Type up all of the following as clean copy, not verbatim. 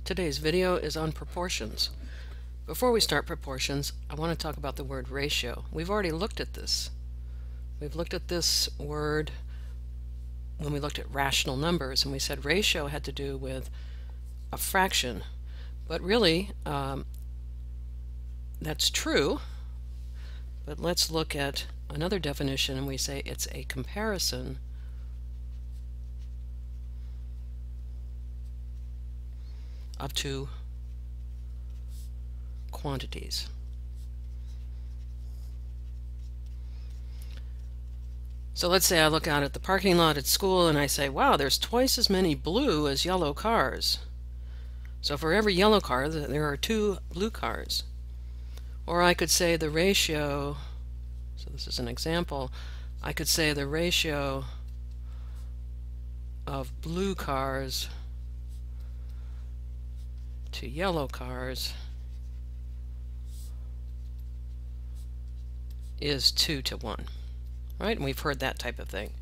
Today's video is on proportions. Before we start proportions, I want to talk about the word ratio. We've already looked at this. We've looked at this word when we looked at rational numbers, and we said ratio had to do with a fraction. But really, that's true. But let's look at another definition, and we say it's a comparison of two quantities. So let's say I look out at the parking lot at school and I say, wow, there's twice as many blue as yellow cars. So for every yellow car, there are 2 blue cars. Or I could say the ratio, so this is an example, I could say the ratio of blue cars to yellow cars is 2 to 1, right? And we've heard that type of thing.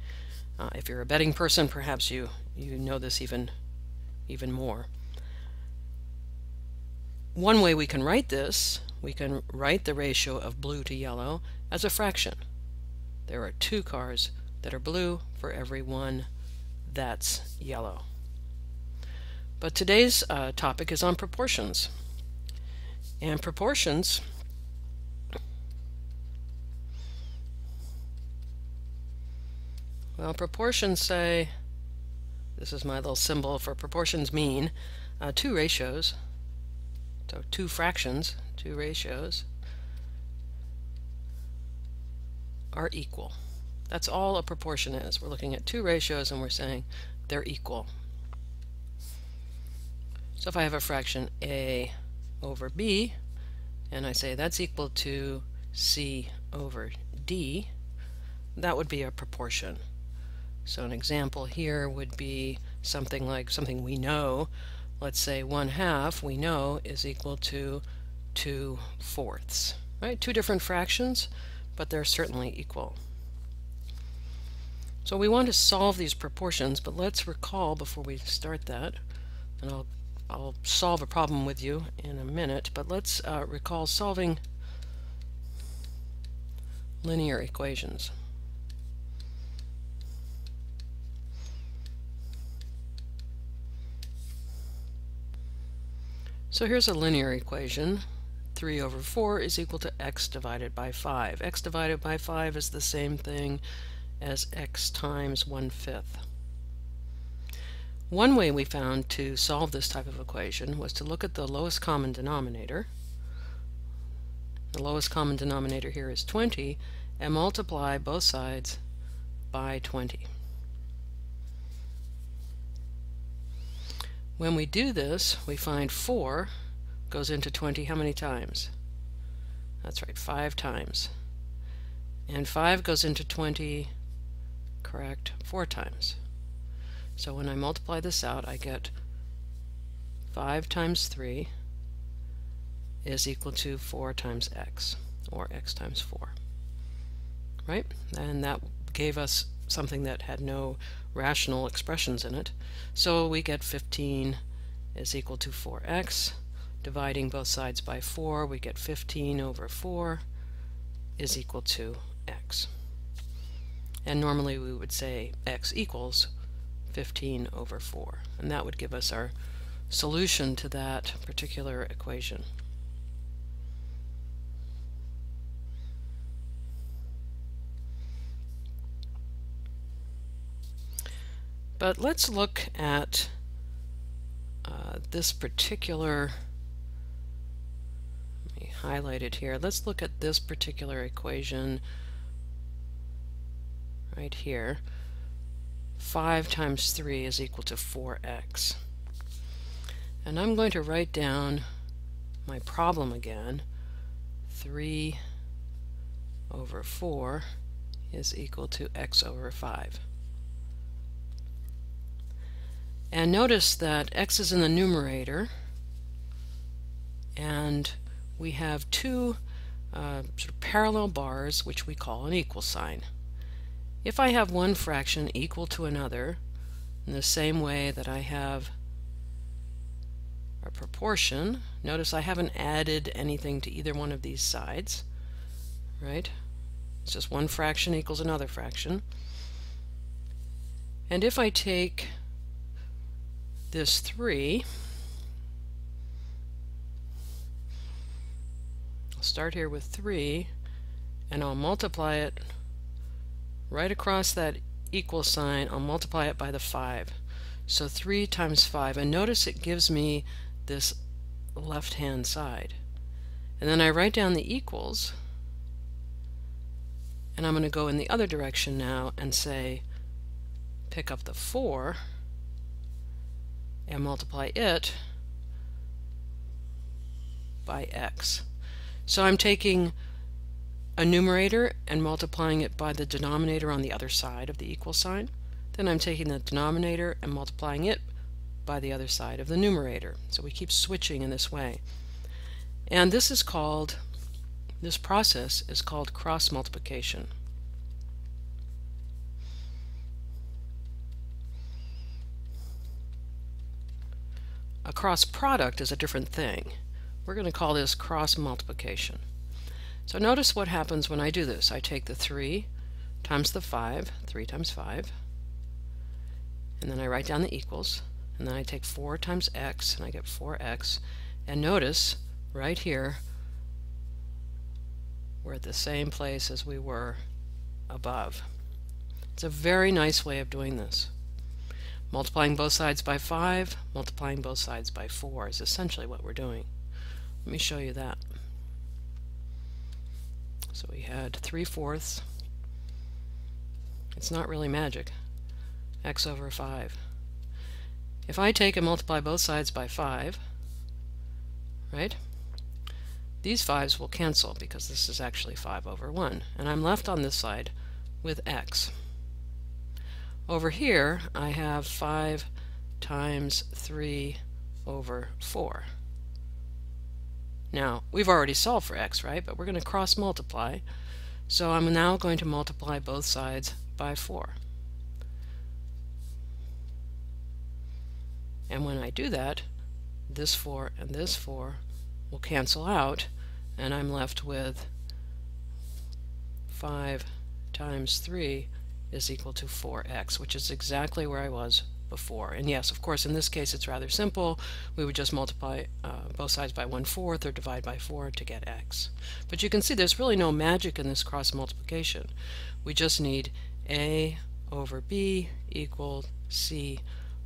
If you're a betting person, perhaps you know this even more. One way we can write this, we can write the ratio of blue to yellow as a fraction. There are 2 cars that are blue for every 1 that's yellow. But today's topic is on proportions. And proportions say, this is my little symbol for proportions mean 2 ratios, so 2 fractions, 2 ratios are equal. That's all a proportion is. We're looking at 2 ratios and we're saying they're equal. So if I have a fraction a over b, and I say that's equal to c over d, that would be a proportion. So an example here would be something like something we know. Let's say 1/2 we know is equal to 2/4. Right? 2 different fractions, but they're certainly equal. So we want to solve these proportions, but let's recall before we start that, and I'll solve a problem with you in a minute, but let's recall solving linear equations. So here's a linear equation. 3 over 4 is equal to x divided by 5. X divided by 5 is the same thing as x times 1/5. One way we found to solve this type of equation was to look at the lowest common denominator. The lowest common denominator here is 20, and multiply both sides by 20. When we do this, we find 4 goes into 20 how many times? That's right, 5 times. And 5 goes into 20, correct, 4 times. So when I multiply this out, I get 5 times 3 is equal to 4 times x, or x times 4. Right? And that gave us something that had no rational expressions in it. So we get 15 is equal to 4x. Dividing both sides by 4, we get 15 over 4 is equal to x. And normally we would say x equals 15 over 4. And that would give us our solution to that particular equation. But let's look at this particular, let me highlight it here. Let's look at this particular equation right here. 5 times 3 is equal to 4x. And I'm going to write down my problem again. 3 over 4 is equal to x over 5. And notice that x is in the numerator, and we have 2 sort of parallel bars which we call an equal sign. If I have one fraction equal to another, in the same way that I have proportion. Notice I haven't added anything to either one of these sides, right? It's just one fraction equals another fraction. And if I take this 3, I'll start here with 3, and I'll multiply it right across that equal sign. I'll multiply it by the 5. So 3 times 5, and notice it gives me this left-hand side. And then I write down the equals, and I'm going to go in the other direction now and say, pick up the 4 and multiply it by x. So I'm taking a numerator and multiplying it by the denominator on the other side of the equal sign. Then I'm taking the denominator and multiplying it by the other side of the numerator. So we keep switching in this way. And this process is called cross multiplication. A cross product is a different thing. We're going to call this cross multiplication. So notice what happens when I do this. I take the 3 times the 5, 3 times 5, and then I write down the equals, and then I take 4 times x, and I get 4x, and notice right here we're at the same place as we were above. It's a very nice way of doing this. Multiplying both sides by 5, multiplying both sides by 4 is essentially what we're doing. Let me show you that. So we had 3/4. It's not really magic. X over 5. If I take and multiply both sides by 5, right, these 5's will cancel because this is actually 5 over 1. And I'm left on this side with x. Over here, I have 5 times 3 over 4. Now, we've already solved for x, right? But we're going to cross multiply. So I'm now going to multiply both sides by 4. And when I do that, this 4 and this 4 will cancel out, and I'm left with 5 times 3 is equal to 4x, which is exactly where I was before. And yes, of course, in this case it's rather simple. We would just multiply both sides by 1/4 or divide by 4 to get x. But you can see there's really no magic in this cross multiplication. We just need a over b equals c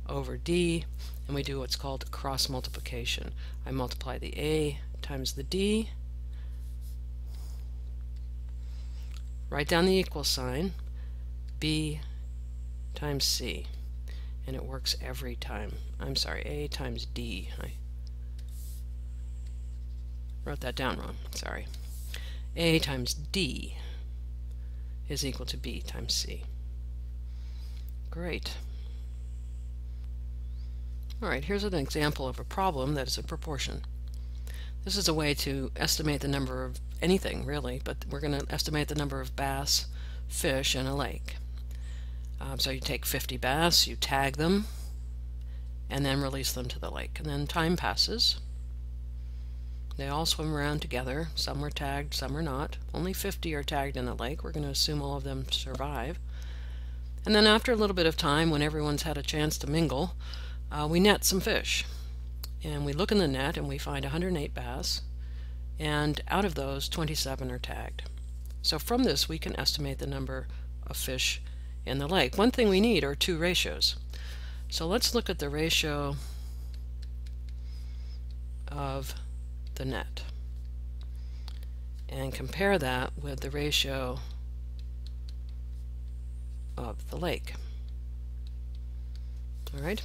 over d, and we do what's called cross multiplication. I multiply the a times the d, write down the equal sign, b times c, and it works every time. I'm sorry, a times d. I wrote that down wrong, sorry. A times d is equal to b times c. Great. Alright, here's an example of a problem that is a proportion. This is a way to estimate the number of anything, really, but we're going to estimate the number of bass, fish in a lake. So you take 50 bass, you tag them, and then release them to the lake. And then time passes. They all swim around together. Some are tagged, some are not. Only 50 are tagged in the lake. We're going to assume all of them survive. And then after a little bit of time, when everyone's had a chance to mingle, we net some fish. And we look in the net and we find 108 bass, and out of those 27 are tagged. So from this we can estimate the number of fish in the lake. One thing we need are two ratios. So let's look at the ratio of the net and compare that with the ratio of the lake. Alright,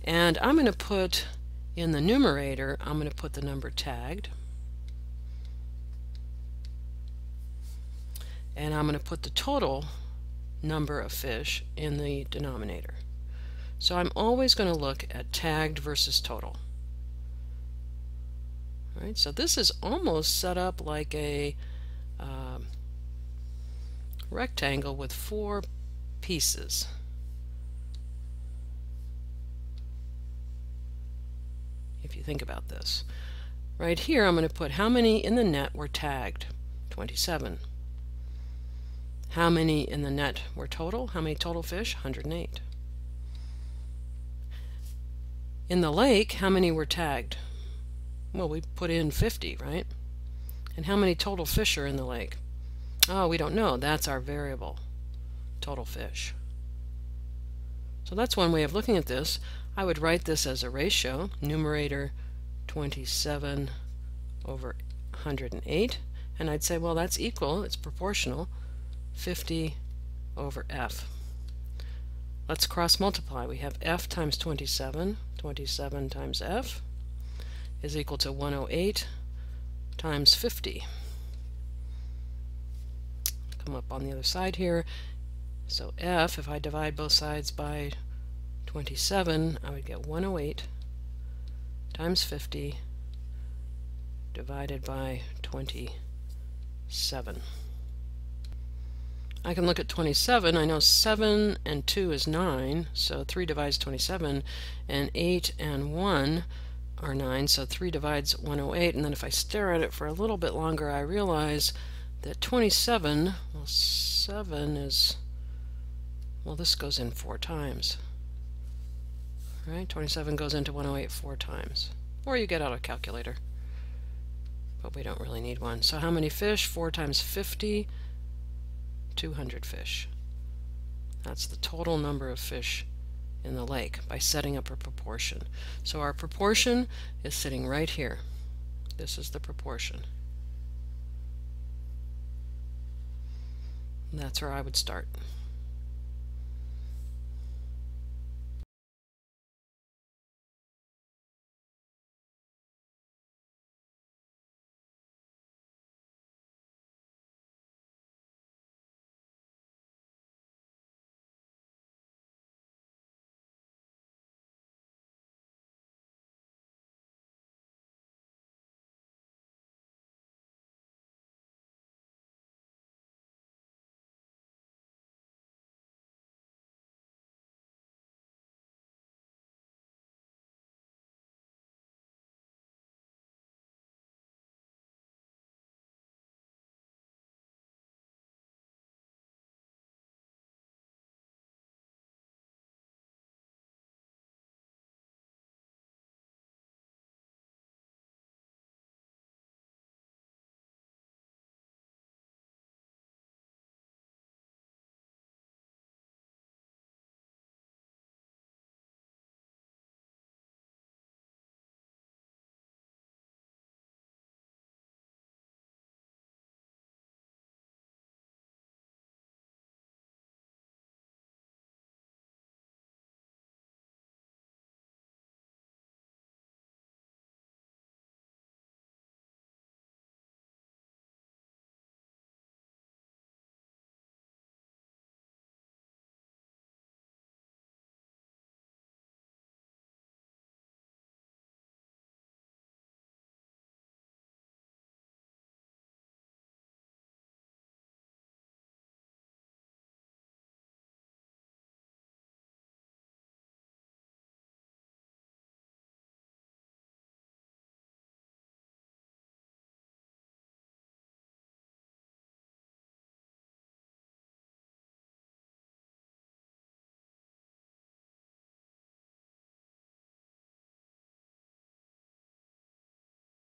and I'm going to put in the numerator, I'm going to put the number tagged, and I'm going to put the total number of fish in the denominator. So I'm always going to look at tagged versus total. All right, so this is almost set up like a rectangle with 4 pieces. if you think about this. Right here I'm going to put how many in the net were tagged. 27. How many in the net were total? How many total fish? 108. In the lake, how many were tagged? Well, we put in 50, right? And how many total fish are in the lake? Oh, we don't know. That's our variable, total fish. So that's one way of looking at this. I would write this as a ratio, numerator 27 over 108, and I'd say, well, that's equal, it's proportional, 50 over f. Let's cross multiply. We have f times 27, 27 times f is equal to 108 times 50. Come up on the other side here. So f, if I divide both sides by 27, I would get 108 times 50 divided by 27. I can look at 27. I know 7 and 2 is 9, so 3 divides 27, and 8 and 1 are 9, so 3 divides 108, and then if I stare at it for a little bit longer, I realize that 27, well, 7 is, well, this goes in 4 times. Right? 27 goes into 108 4 times. Or you get out a calculator. But we don't really need one. So how many fish? 4 times 50, 200 fish. That's the total number of fish in the lake by setting up a proportion. So our proportion is sitting right here. This is the proportion. And that's where I would start.